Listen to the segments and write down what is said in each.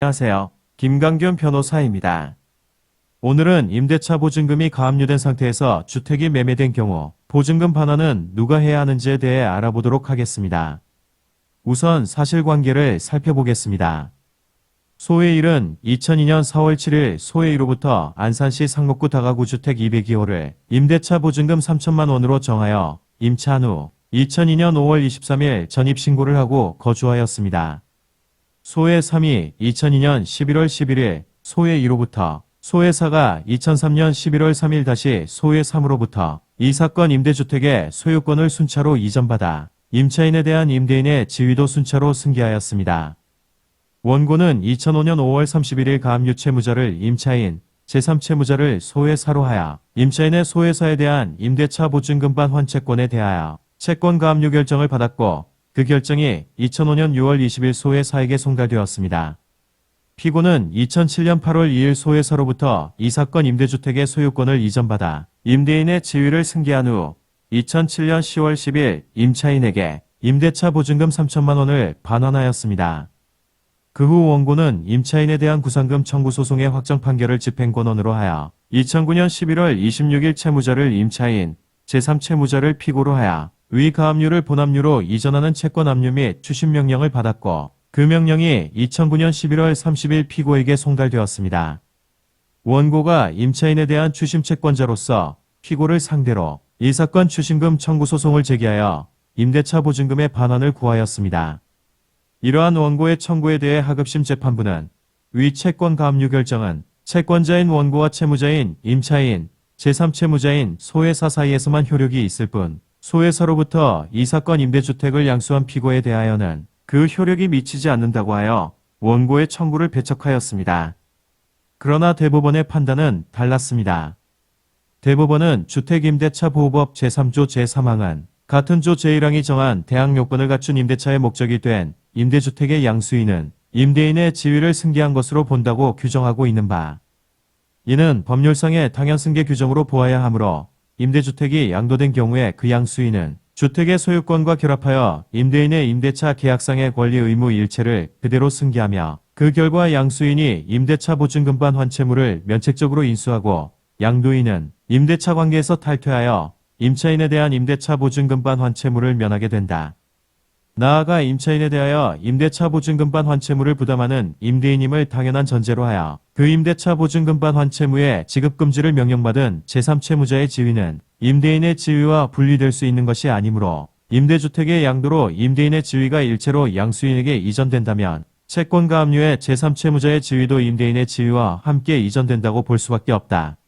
안녕하세요. 김강균 변호사입니다. 오늘은 임대차 보증금이 가압류된 상태에서 주택이 매매된 경우 보증금 반환은 누가 해야 하는지에 대해 알아보도록 하겠습니다. 우선 사실관계를 살펴보겠습니다. 소의 1은 2002년 4월 7일 소의 1호부터 안산시 상록구 다가구 주택 202호를 임대차 보증금 3천만 원으로 정하여 임차한 후 2002년 5월 23일 전입신고를 하고 거주하였습니다. 소의 3이 2002년 11월 11일 소의 1호부터 소의 4가 2003년 11월 3일 다시 소의 3으로부터 이 사건 임대주택의 소유권을 순차로 이전받아 임차인에 대한 임대인의 지위도 순차로 승계하였습니다. 원고는 2005년 5월 31일 가압류 채무자를 임차인, 제3채무자를 소의 4로 하여 임차인의 소의 4에 대한 임대차 보증금반 환채권에 대하여 채권 가압류 결정을 받았고 그 결정이 2005년 6월 20일 소의 4에게 송달되었습니다. 피고는 2007년 8월 2일 소의 4로부터 이 사건 임대주택의 소유권을 이전받아 임대인의 지위를 승계한 후 2007년 10월 10일 임차인에게 임대차 보증금 3천만 원을 반환하였습니다. 그 후 원고는 임차인에 대한 구상금 청구 소송의 확정 판결을 집행권원으로 하여 2009년 11월 26일 채무자를 임차인, 제3채무자를 피고로 하여 위 가압류를 본압류로 이전하는 채권 압류 및 추심 명령을 받았고 그 명령이 2009년 11월 30일 피고에게 송달되었습니다. 원고가 임차인에 대한 추심 채권자로서 피고를 상대로 이 사건 추심금 청구 소송을 제기하여 임대차 보증금의 반환을 구하였습니다. 이러한 원고의 청구에 대해 하급심 재판부는 위 채권 가압류 결정은 채권자인 원고와 채무자인 임차인, 제3채무자인 소의 4 사이에서만 효력이 있을 뿐 소의 4로부터 이 사건 임대주택을 양수한 피고에 대하여는 그 효력이 미치지 않는다고 하여 원고의 청구를 배척하였습니다. 그러나 대법원의 판단은 달랐습니다. 대법원은 주택임대차보호법 제3조 제3항은 같은 조 제1항이 정한 대항 요건을 갖춘 임대차의 목적이 된 임대주택의 양수인은 임대인의 지위를 승계한 것으로 본다고 규정하고 있는 바. 이는 법률상의 당연승계 규정으로 보아야 하므로 임대주택이 양도된 경우에 그 양수인은 주택의 소유권과 결합하여 임대인의 임대차 계약상의 권리 의무 일체를 그대로 승계하며 그 결과 양수인이 임대차 보증금반 환채물을 면책적으로 인수하고 양도인은 임대차 관계에서 탈퇴하여 임차인에 대한 임대차 보증금반 환채물을 면하게 된다. 나아가 임차인에 대하여 임대차 보증금반 환채물을 부담하는 임대인임을 당연한 전제로 하여 그 임대차 보증금반 환채무의 지급금지를 명령받은 제3채무자의 지위는 임대인의 지위와 분리될 수 있는 것이 아니므로 임대주택의 양도로 임대인의 지위가 일체로 양수인에게 이전된다면 채권 가압류의 제3채무자의 지위도 임대인의 지위와 함께 이전된다고 볼 수밖에 없다.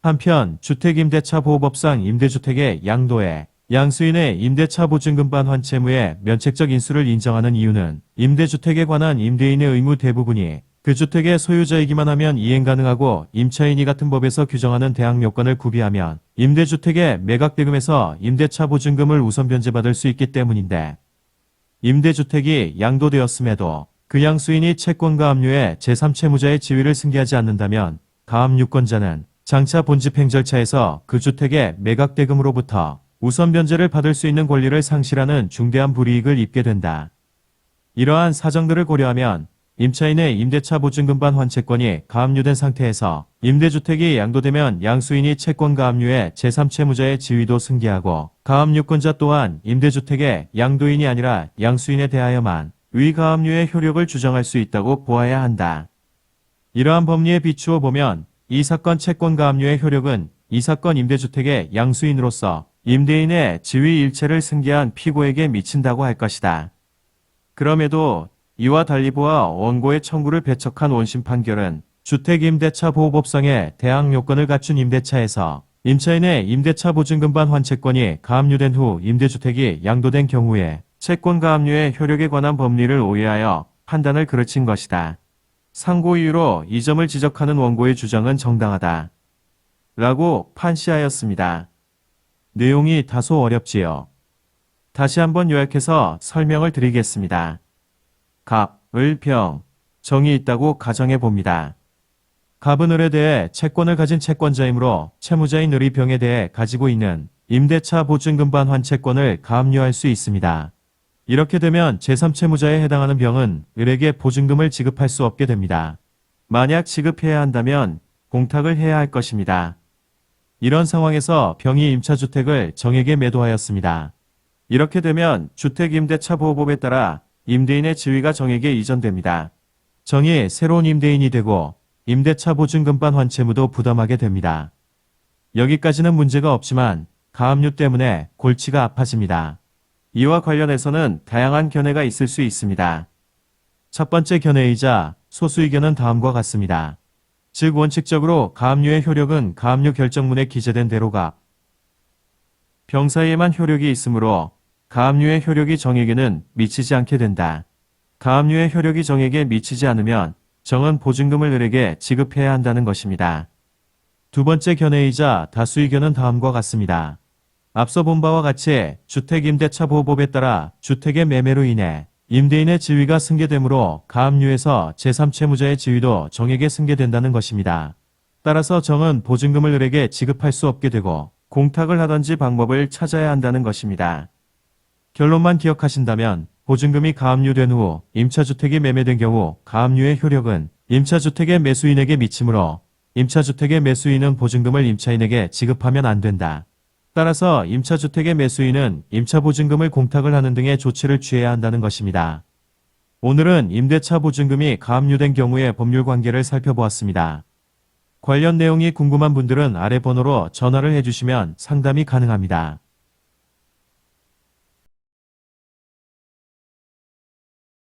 한편 주택임대차보호법상 임대주택의 양도에 양수인의 임대차 보증금반 환채무의 면책적 인수를 인정하는 이유는 임대주택에 관한 임대인의 의무 대부분이 그 주택의 소유자이기만 하면 이행 가능하고 임차인이 같은 법에서 규정하는 대항 요건을 구비하면 임대주택의 매각대금에서 임대차 보증금을 우선 변제받을 수 있기 때문인데 임대주택이 양도되었음에도 그 양수인이 채권가 압류의 제3채무자의 지위를 승계하지 않는다면 가압류권자는 장차 본집행 절차에서 그 주택의 매각대금으로부터 우선 변제를 받을 수 있는 권리를 상실하는 중대한 불이익을 입게 된다. 이러한 사정들을 고려하면 임차인의 임대차 보증금반 환채권이 가압류된 상태에서 임대주택이 양도되면 양수인이 채권 가압류의 제3채무자의 지위도 승계하고 가압류권자 또한 임대주택의 양도인이 아니라 양수인에 대하여만 위 가압류의 효력을 주장할 수 있다고 보아야 한다. 이러한 법리에 비추어 보면 이 사건 채권 가압류의 효력은 이 사건 임대주택의 양수인으로서 임대인의 지위 일체를 승계한 피고에게 미친다고 할 것이다. 그럼에도 이와 달리 보아 원고의 청구를 배척한 원심 판결은 주택임대차보호법상의 대항 요건을 갖춘 임대차에서 임차인의 임대차 보증금반 환채권이 가압류된 후 임대주택이 양도된 경우에 채권 가압류의 효력에 관한 법리를 오해하여 판단을 그르친 것이다. 상고 이유로 이 점을 지적하는 원고의 주장은 정당하다. 라고 판시하였습니다. 내용이 다소 어렵지요. 다시 한번 요약해서 설명을 드리겠습니다. 갑, 을, 병, 정이 있다고 가정해 봅니다. 갑은 을에 대해 채권을 가진 채권자이므로 채무자인 을이 병에 대해 가지고 있는 임대차 보증금반 환채권을 가압류할 수 있습니다. 이렇게 되면 제3채무자에 해당하는 병은 을에게 보증금을 지급할 수 없게 됩니다. 만약 지급해야 한다면 공탁을 해야 할 것입니다. 이런 상황에서 병이 임차주택을 정에게 매도하였습니다. 이렇게 되면 주택임대차보호법에 따라 임대인의 지위가 정에게 이전됩니다. 정이 새로운 임대인이 되고 임대차 보증금반 환채무도 부담하게 됩니다. 여기까지는 문제가 없지만 가압류 때문에 골치가 아파집니다. 이와 관련해서는 다양한 견해가 있을 수 있습니다. 첫 번째 견해이자 소수 의견은 다음과 같습니다. 즉 원칙적으로 가압류의 효력은 가압류 결정문에 기재된 대로가 병사에만 효력이 있으므로 가압류의 효력이 정에게는 미치지 않게 된다. 가압류의 효력이 정에게 미치지 않으면 정은 보증금을 을에게 지급해야 한다는 것입니다. 두 번째 견해이자 다수 의견은 다음과 같습니다. 앞서 본 바와 같이 주택임대차보호법에 따라 주택의 매매로 인해 임대인의 지위가 승계되므로 가압류에서 제3채무자의 지위도 정에게 승계된다는 것입니다. 따라서 정은 보증금을 을에게 지급할 수 없게 되고 공탁을 하던지 방법을 찾아야 한다는 것입니다. 결론만 기억하신다면 보증금이 가압류된 후 임차주택이 매매된 경우 가압류의 효력은 임차주택의 매수인에게 미치므로 임차주택의 매수인은 보증금을 임차인에게 지급하면 안 된다. 따라서 임차주택의 매수인은 임차보증금을 공탁을 하는 등의 조치를 취해야 한다는 것입니다. 오늘은 임대차 보증금이 가압류된 경우의 법률 관계를 살펴보았습니다. 관련 내용이 궁금한 분들은 아래 번호로 전화를 해주시면 상담이 가능합니다.